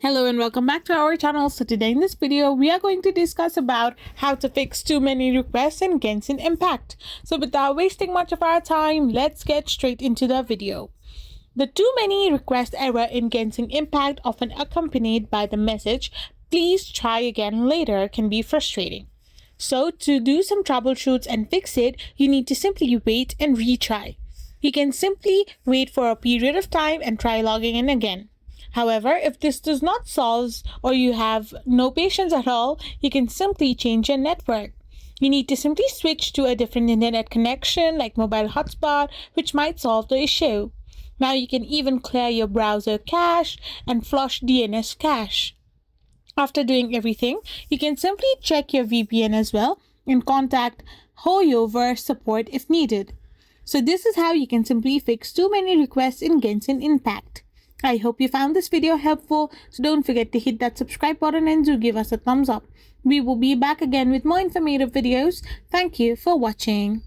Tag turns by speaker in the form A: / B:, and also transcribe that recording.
A: Hello and welcome back to our channel. So today in this video, we are going to discuss about how to fix too many requests in Genshin Impact. So without wasting much of our time, let's get straight into the video. The too many request error in Genshin Impact, often accompanied by the message, "Please try again later," can be frustrating. So to do some troubleshoots and fix it, you need to simply wait and retry. You can simply wait for a period of time and try logging in again. However, if this does not solve or you have no patience at all, you can simply change your network. You need to simply switch to a different internet connection like mobile hotspot, which might solve the issue. Now you can even clear your browser cache and flush DNS cache. After doing everything, you can simply check your VPN as well and contact Hoyover support if needed. So this is how you can simply fix too many requests in Genshin Impact. I hope you found this video helpful, so don't forget to hit that subscribe button and do give us a thumbs up. We will be back again with more informative videos. Thank you for watching.